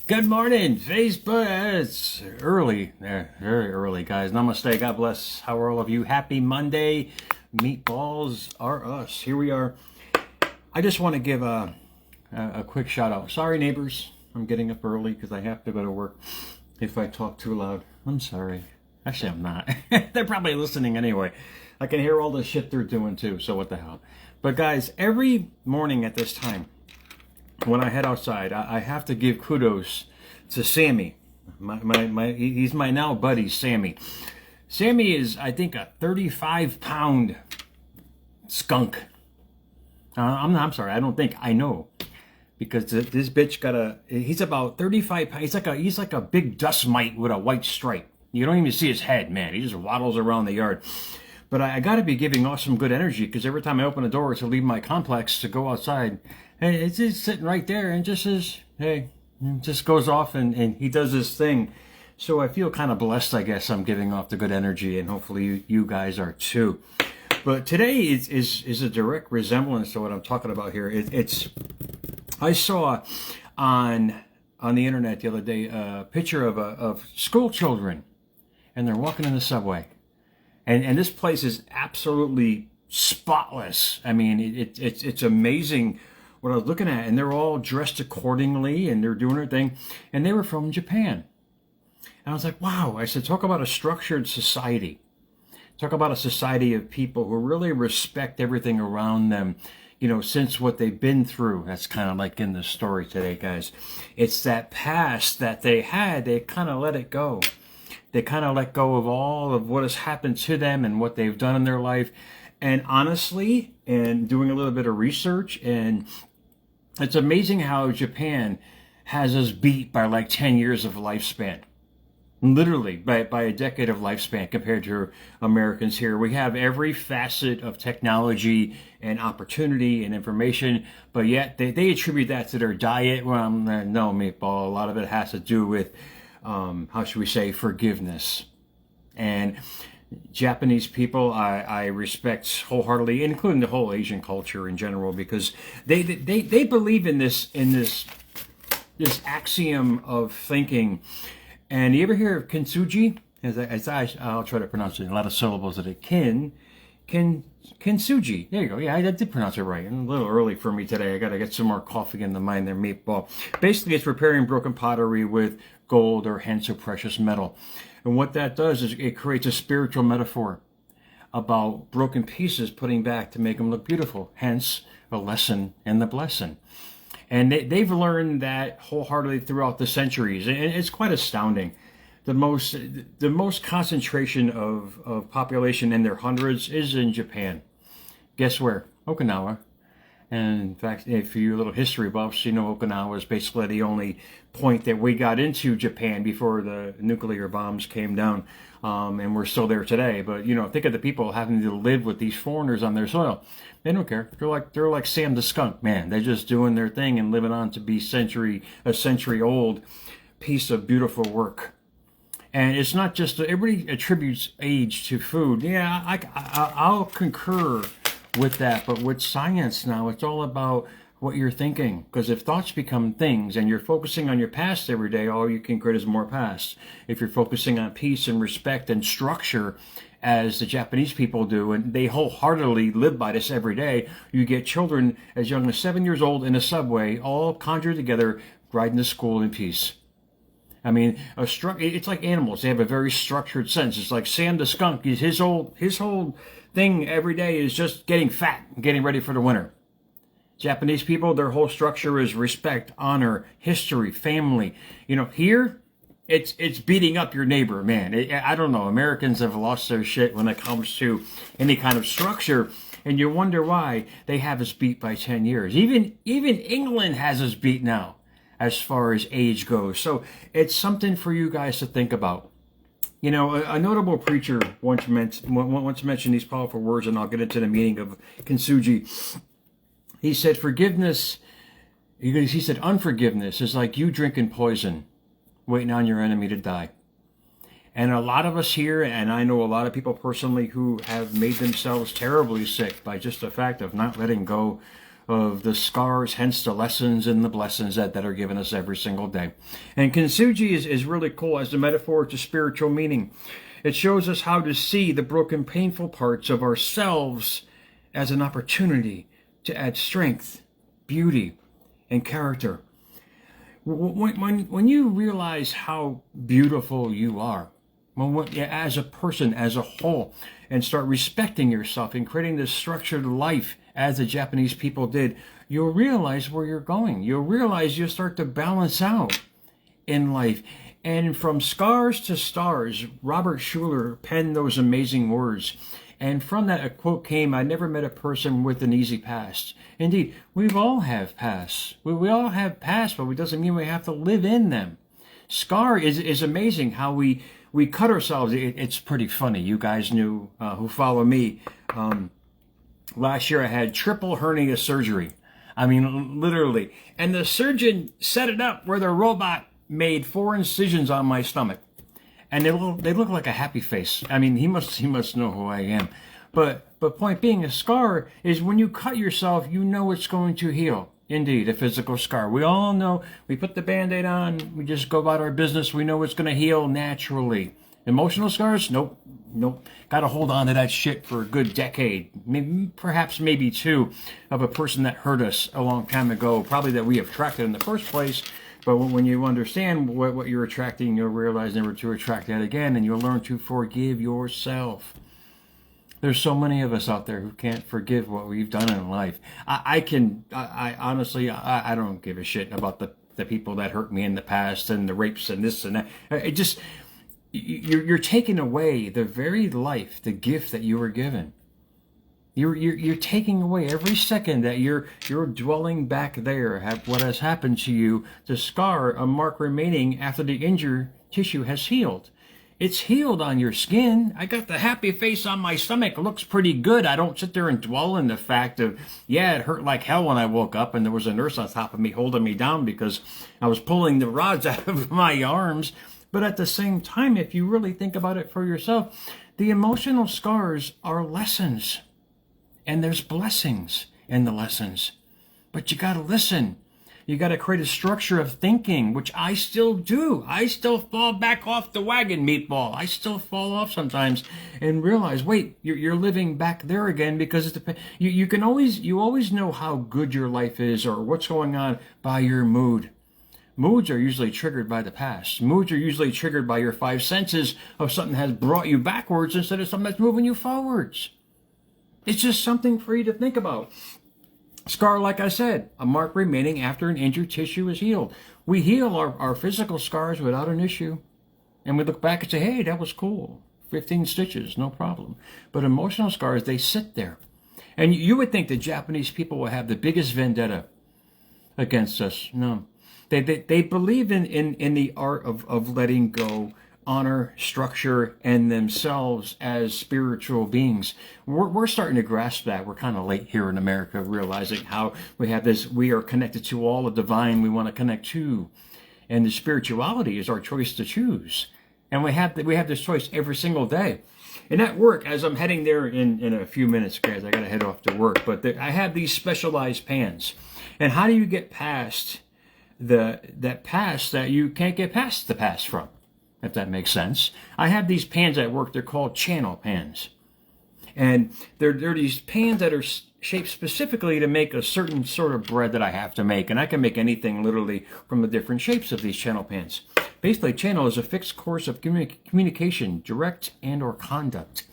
Good morning, Facebook. It's early, very early, guys. Namaste. God bless. How are all of you? Happy Monday. Meatballs are us. Here we are. I just want to give a quick shout out. Sorry, neighbors. I'm getting up early because I have to go to work. If I talk too loud, I'm sorry. Actually, I'm not. They're probably listening anyway. I can hear all the shit they're doing too, so what the hell. But guys, every morning at this time, when I head outside, I have to give kudos to Sammy. He's my now buddy, Sammy. Sammy is, I think, a 35-pound skunk. I'm sorry, I don't think, I know. Because this bitch he's about 35 pounds. He's like a big dust mite with a white stripe. You don't even see his head, man. He just waddles around the yard. But I got to be giving off some good energy because every time I open the door to leave my complex to go outside, and it's just sitting right there and just says, hey, just goes off and he does this thing. So I feel kind of blessed, I guess. I'm giving off the good energy, and hopefully you guys are too. But today is a direct resemblance to what I'm talking about here. I saw on the internet the other day a picture of school children, and they're walking in the subway. And this place is absolutely spotless. I mean, it's amazing what I was looking at. And they're all dressed accordingly, and they're doing their thing. And they were from Japan. And I was like, wow. I said, talk about a structured society. Talk about a society of people who really respect everything around them, you know, since what they've been through. That's kind of like in the story today, guys. It's that past that they had, they kind of let it go. They kind of let go of all of what has happened to them and what they've done in their life. And honestly, and doing a little bit of research, and it's amazing how Japan has us beat by like 10 years of lifespan. Literally, by a decade of lifespan compared to Americans here. We have every facet of technology and opportunity and information, but yet they attribute that to their diet. Well, no, meatball. A lot of it has to do with how should we say, forgiveness. And Japanese people, I respect wholeheartedly, including the whole Asian culture in general, because they believe in this axiom of thinking. And you ever hear of kintsugi? I'll try to pronounce it in a lot of syllables that it kintsugi. There you go. Yeah, I did pronounce it right. A little early for me today. I got to get some more coffee in the mind there, meatball. Basically, it's repairing broken pottery with gold or hence a precious metal. And what that does is it creates a spiritual metaphor about broken pieces putting back to make them look beautiful. Hence, a lesson in the blessing. And they've learned that wholeheartedly throughout the centuries. And it's quite astounding. The most concentration of population in their hundreds is in Japan. Guess where? Okinawa. And in fact, if you're little history buffs, you know Okinawa is basically the only point that we got into Japan before the nuclear bombs came down. And we're still there today. But, you know, think of the people having to live with these foreigners on their soil. They don't care. They're like Sam the skunk, man. They're just doing their thing and living on to be a century old piece of beautiful work. And it's not just, everybody attributes age to food. Yeah, I'll concur with that. But with science now, it's all about what you're thinking. Because if thoughts become things and you're focusing on your past every day, all you can create is more past. If you're focusing on peace and respect and structure, as the Japanese people do, and they wholeheartedly live by this every day, you get children as young as 7 years old in a subway, all conjured together, riding to school in peace. I mean, it's like animals. They have a very structured sense. It's like Sam the skunk. His whole thing every day is just getting fat and getting ready for the winter. Japanese people, their whole structure is respect, honor, history, family. You know, here, it's beating up your neighbor, man. I don't know. Americans have lost their shit when it comes to any kind of structure. And you wonder why they have us beat by 10 years. Even England has us beat now as far as age goes. So it's something for you guys to think about. You know, a notable preacher once mentioned these powerful words, and I'll get into the meaning of kintsugi. He said, forgiveness, he said, unforgiveness is like you drinking poison, waiting on your enemy to die. And a lot of us here, and I know a lot of people personally who have made themselves terribly sick by just the fact of not letting go of the scars, hence the lessons and the blessings that are given us every single day. And kintsugi is really cool as a metaphor to spiritual meaning. It shows us how to see the broken, painful parts of ourselves as an opportunity to add strength, beauty, and character. When you realize how beautiful you are, as a person, as a whole, and start respecting yourself and creating this structured life as the Japanese people did, you'll realize where you're going. You'll realize you'll start to balance out in life. And from scars to stars, Robert Schuller penned those amazing words. And from that, a quote came, I never met a person with an easy past. Indeed, we all have pasts. We all have pasts, but it doesn't mean we have to live in them. Scar is amazing how we cut ourselves. It's pretty funny. You guys knew, who follow me, last year I had triple hernia surgery. I mean, literally. And the surgeon set it up where the robot made 4 incisions on my stomach. And they look like a happy face. I mean, he must know who I am. But point being, a scar is when you cut yourself, you know it's going to heal. Indeed, a physical scar. We all know, we put the Band-Aid on, we just go about our business, we know it's going to heal naturally. Emotional scars? Nope. Got to hold on to that shit for a good decade, maybe 2, of a person that hurt us a long time ago, probably that we have attracted in the first place. But when you understand what you're attracting, you'll realize never to attract that again, and you'll learn to forgive yourself. There's so many of us out there who can't forgive what we've done in life. I honestly, I don't give a shit about the people that hurt me in the past and the rapes and this and that. It just, you're taking away the very life, the gift that you were given. You're taking away every second that you're dwelling back there. What has happened to you, the scar, a mark remaining after the injured tissue has healed. It's healed on your skin. I got the happy face on my stomach. It looks pretty good. I don't sit there and dwell in the fact of, yeah, it hurt like hell when I woke up and there was a nurse on top of me holding me down because I was pulling the rods out of my arms. But at the same time, if you really think about it for yourself, the emotional scars are lessons. And there's blessings in the lessons. But you got to listen. You got to create a structure of thinking, which I still do. I still fall back off the wagon, meatball. I still fall off sometimes and realize, wait, you're living back there again because you always know how good your life is or what's going on by your mood. Moods are usually triggered by the past. Moods are usually triggered by your 5 senses of something that has brought you backwards instead of something that's moving you forwards. It's just something for you to think about. Scar, like I said, a mark remaining after an injured tissue is healed. We heal our physical scars without an issue. And we look back and say, hey, that was cool. 15 stitches, no problem. But emotional scars, they sit there. And you would think the Japanese people will have the biggest vendetta against us. No. They believe in the art of letting go, honor, structure, and themselves as spiritual beings. We're starting to grasp that. We're kind of late here in America, realizing how we have this, we are connected to all the divine we want to connect to. And the spirituality is our choice to choose. And we have this choice every single day. And at work, as I'm heading there in a few minutes, guys, I got to head off to work, but I have these specialized pans. And how do you get past that past that you can't get past the past from? If that makes sense. I have these pans at work. They're called channel pans. And they're these pans that are shaped specifically to make a certain sort of bread that I have to make. And I can make anything literally from the different shapes of these channel pans. Basically, channel is a fixed course of communication, direct and or conduct.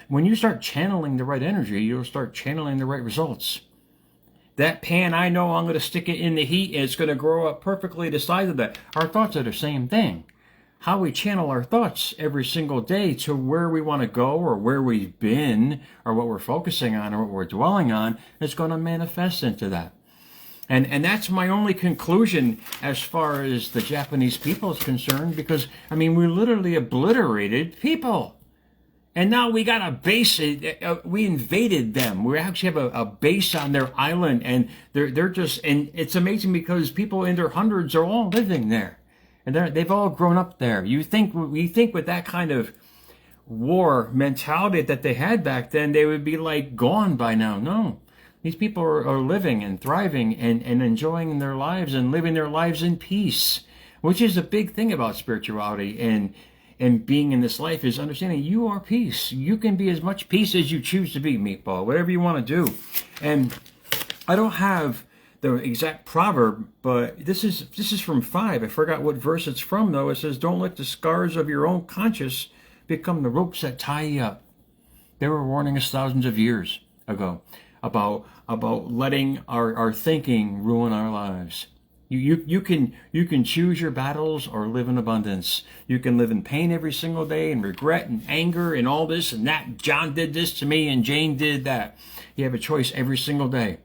When you start channeling the right energy, you'll start channeling the right results. That pan, I know I'm going to stick it in the heat and it's going to grow up perfectly the size of that. Our thoughts are the same thing. How we channel our thoughts every single day to where we want to go or where we've been or what we're focusing on or what we're dwelling on is going to manifest into that. And that's my only conclusion as far as the Japanese people is concerned, because, I mean, we literally obliterated people. And now we got a base, we invaded them. We actually have a base on their island, and they're just, and it's amazing because people in their hundreds are all living there. And they've all grown up there. We think with that kind of war mentality that they had back then, they would be like gone by now. No. These people are living and thriving and enjoying their lives and living their lives in peace, which is a big thing about spirituality and being in this life, is understanding you are peace. You can be as much peace as you choose to be, Meatball, whatever you want to do. And I don't have the exact proverb, but this is from 5. I forgot what verse it's from, though. It says, don't let the scars of your own conscience become the ropes that tie you up. They were warning us thousands of years ago about letting our thinking ruin our lives. You can choose your battles or live in abundance. You can live in pain every single day and regret and anger and all this and that. John did this to me and Jane did that. You have a choice every single day.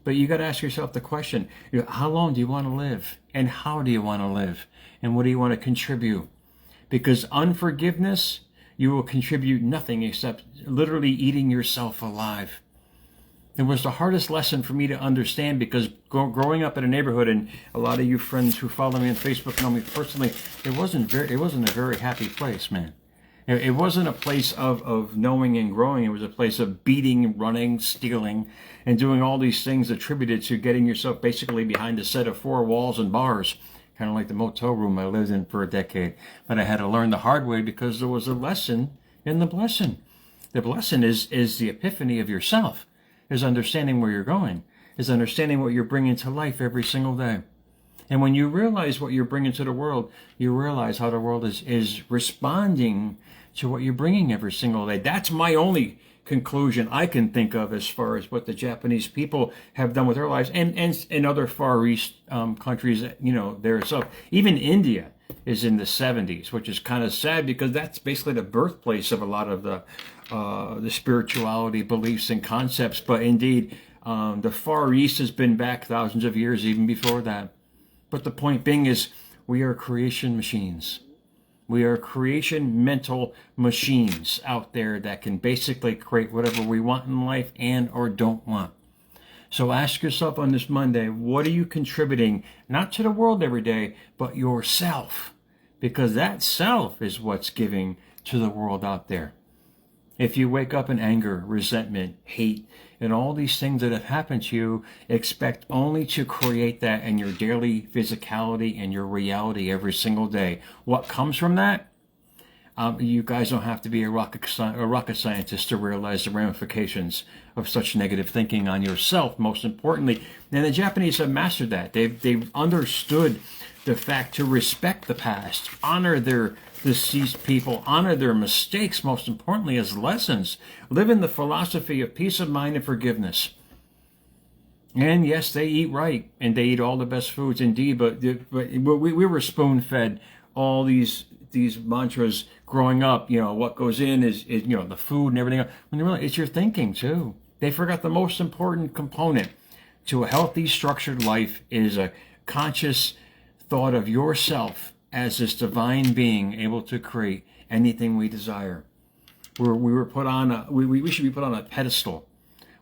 But you got to ask yourself the question, how long do you want to live? And how do you want to live? And what do you want to contribute? Because unforgiveness, you will contribute nothing except literally eating yourself alive. It was the hardest lesson for me to understand, because growing up in a neighborhood, and a lot of you friends who follow me on Facebook know me personally, it wasn't a very happy place, man. It wasn't a place of knowing and growing. It was a place of beating, running, stealing, and doing all these things attributed to getting yourself basically behind a set of 4 walls and bars, kind of like the motel room I lived in for a decade. But I had to learn the hard way, because there was a lesson in the blessing. The blessing is the epiphany of yourself, is understanding where you're going, is understanding what you're bringing to life every single day. And when you realize what you're bringing to the world, you realize how the world is responding to what you're bringing every single day. That's my only conclusion I can think of as far as what the Japanese people have done with their lives, and in other Far East countries, there. So even India is in the 70s, which is kind of sad, because that's basically the birthplace of a lot of the spirituality beliefs and concepts. But indeed, the Far East has been back thousands of years, even before that. But the point being is, we are creation machines. We are creation mental machines out there that can basically create whatever we want in life and or don't want. So ask yourself on this Monday, what are you contributing, not to the world every day, but yourself? Because that self is what's giving to the world out there. If you wake up in anger, resentment, hate, and all these things that have happened to you, expect only to create that in your daily physicality and your reality every single day. What comes from that? You guys don't have to be a rocket scientist to realize the ramifications of such negative thinking on yourself, most importantly. And the Japanese have mastered that. They've understood the fact to respect the past, honor their deceased people, honor their mistakes, most importantly, as lessons. Live in the philosophy of peace of mind and forgiveness. And yes, they eat right, and they eat all the best foods indeed, but we were spoon-fed all these mantras growing up. What goes in is the food and everything else. When they realize it's your thinking too. They forgot the most important component to a healthy, structured life is a conscious thought of yourself as this divine being able to create anything we desire. We were put on we should be put on a pedestal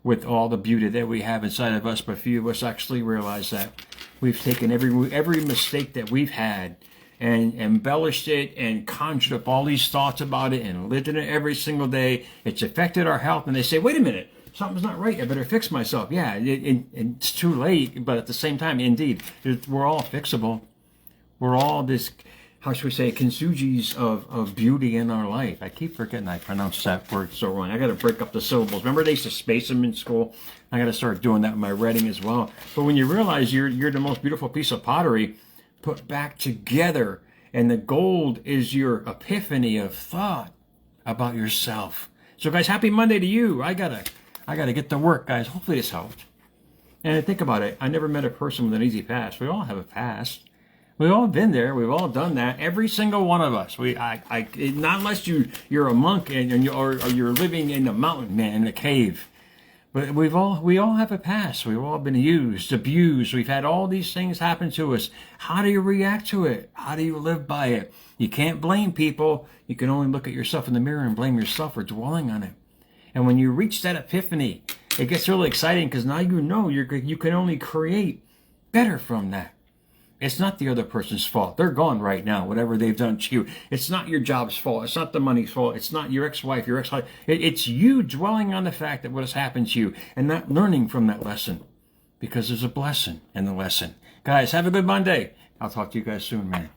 with all the beauty that we have inside of us, but few of us actually realize that. We've taken every mistake that we've had and embellished it and conjured up all these thoughts about it and lived in it every single day. It's affected our health, and they say, wait a minute, something's not right, I better fix myself. Yeah, it's too late, but at the same time, indeed, we're all fixable. We're all this, how should we say, kintsugi's of beauty in our life. I keep forgetting I pronounced that word so wrong. I got to break up the syllables. Remember they used to space them in school? I got to start doing that in my writing as well. But when you realize you're the most beautiful piece of pottery put back together, and the gold is your epiphany of thought about yourself. So guys, happy Monday to you. I gotta get to work, guys. Hopefully this helped. And think about it. I never met a person with an easy past. We all have a past. We've all been there. We've all done that. Every single one of us. Not unless you're a monk and you're living in a mountain, man, in a cave. But we all have a past. We've all been used, abused. We've had all these things happen to us. How do you react to it? How do you live by it? You can't blame people. You can only look at yourself in the mirror and blame yourself for dwelling on it. And when you reach that epiphany, it gets really exciting, because now you can only create better from that. It's not the other person's fault. They're gone right now, whatever they've done to you. It's not your job's fault. It's not the money's fault. It's not your ex-wife, your ex-wife. It's you dwelling on the fact that what has happened to you and not learning from that lesson, because there's a blessing in the lesson. Guys, have a good Monday. I'll talk to you guys soon, man.